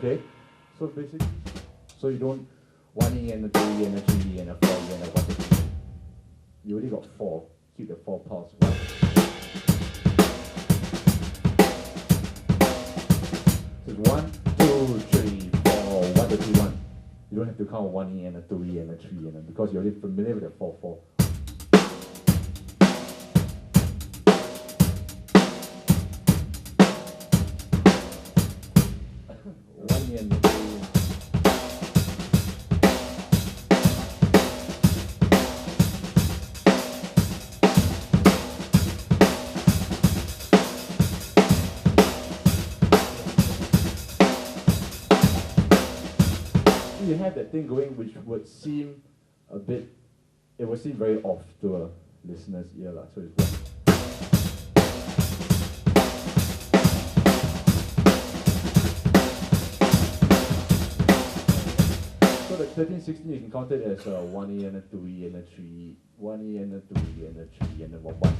Okay? So basically, so you don't 1E and a 3E and a 3E and a 4E and a 1, 2, 3. You already got 4. Keep the 4 pulse. 1. So it's 1, 2, 3, 4, 1, 2, 3, 1. You don't have to count 1E and a 2E and a 3 and a, because you're already familiar with the 4, 4. You have that thing going which would seem a bit, it would seem very off to a listener's ear. So it's 1. So the 13, 16, you can count it as a 1E and a 2E and a 3E, 1E and a 2E and a 3E and a 1, 1.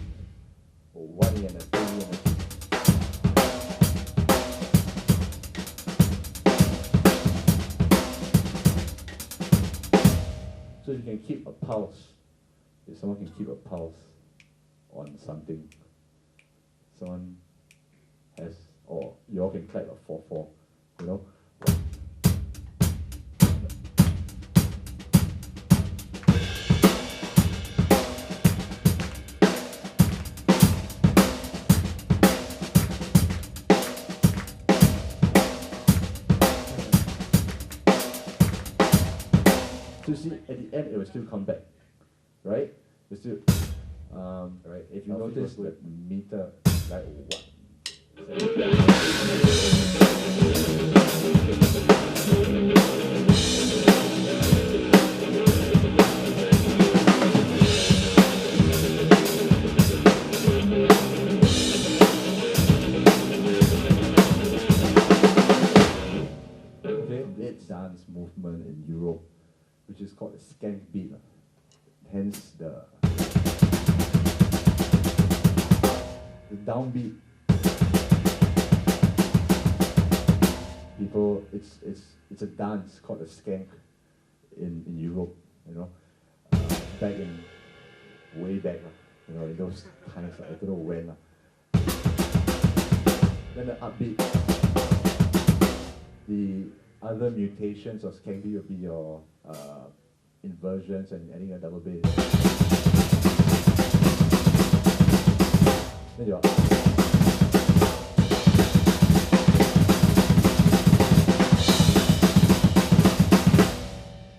Or 1E and a 2E and a 3. So you can keep a pulse. If someone can keep a pulse on something, someone has, or you all can clap a 4, 4, you know. So see, at the end, it will still come back, right? It's still, right? If you notice the meter, like 1. Okay, it's dance movement in Europe, which is called the skank beat. Hence the downbeat. People, it's a dance called the skank in Europe, you know. Back in, way back, you know, in those times, I don't know when. Then the upbeat. The other mutations of skank beat will be your inversions and adding a double bass. Then you're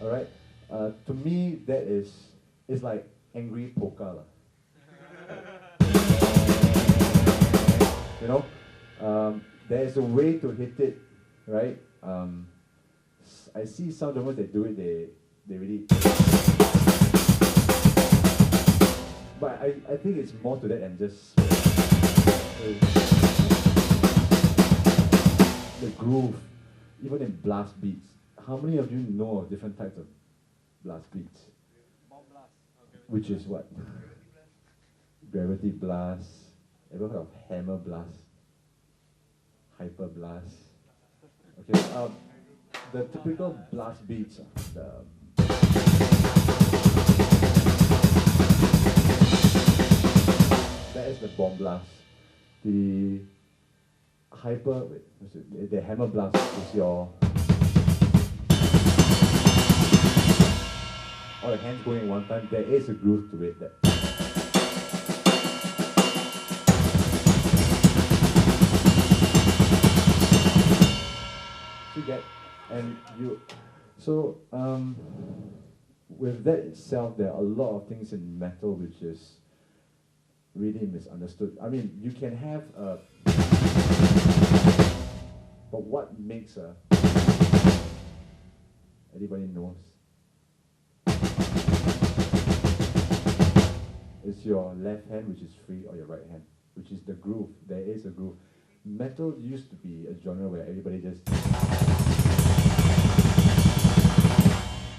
alright. To me, that is, it's like angry polka. You know? There is a way to hit it, right? I see some drummers that do it, they really. But I think it's more to that than just the groove, even in blast beats. How many of you know of different types of blast beats? Which is what? Gravity blast. Ever heard of hammer blast? Hyper blast? Okay, the typical blast beats, that is the bomb blast. The hyper, the hammer blast is your, all the hands going one time. There is a groove to it. That you get, and you, so with that itself, there are a lot of things in metal which is really misunderstood. I mean, you can have a, but what makes a, anybody knows? It's your left hand which is free or your right hand, which is the groove. There is a groove. Metal used to be a genre where everybody just,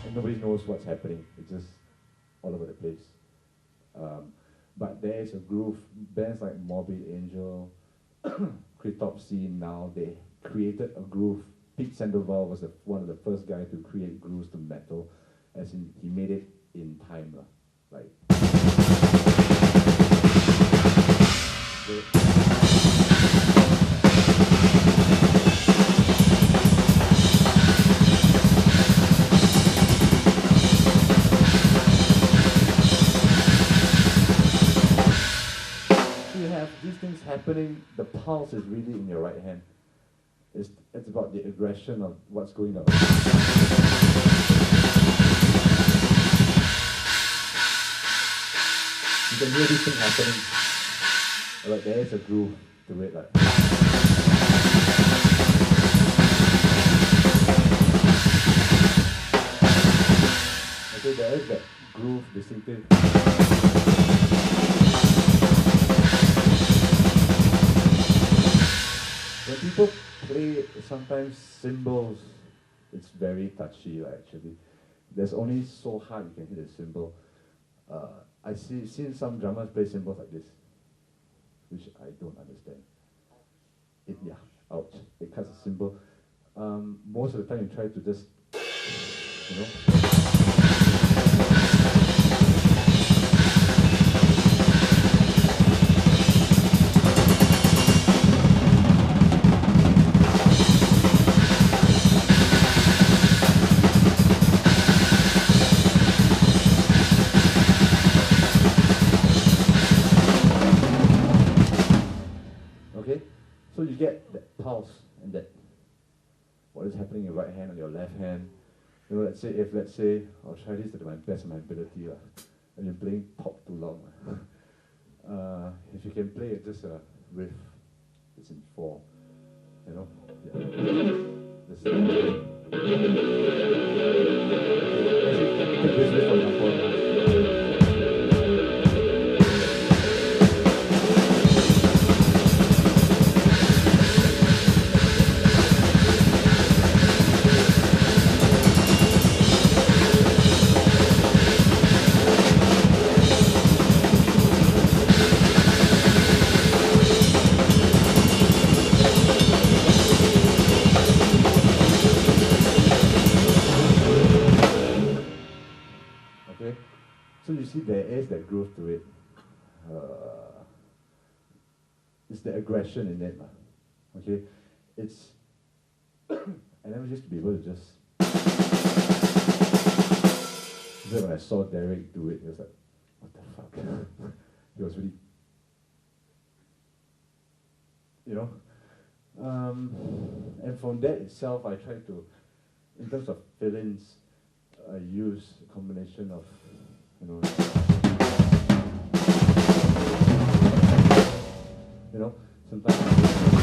and nobody knows what's happening. It's just all over the place. But there is a groove. Bands like Morbid Angel, Cryptopsy, now they created a groove Pete Sandoval was one of the first guys to create grooves to metal, as in he made it in time, like. You have these things happening, the pulse is really in your right hand. It's about the aggression of what's going on. You can hear this thing happening. Like there is a groove to it, like. Okay, there is that groove distinctive. When people play sometimes cymbals, it's very touchy actually. There's only so hard you can hit a cymbal. I seen some drummers play cymbals like this, which I don't understand. Ouch, it cuts a cymbal. Most of the time you try to just, you know. So you get that pulse and that what is happening in your right hand and your left hand. You know, let's say I'll try this to the best of my ability, and you're playing pop too long. If you can play it just a riff, it's in 4. You know? Yeah. Actually, take this riff for example. So you see there is that groove to it. It's the aggression in it. Okay? It's I never used to be able to just then when I saw Derek do it, it was like, what the fuck? He was really, you know? And from that itself I tried to, in terms of fill-ins, I use a combination of, you know, sometimes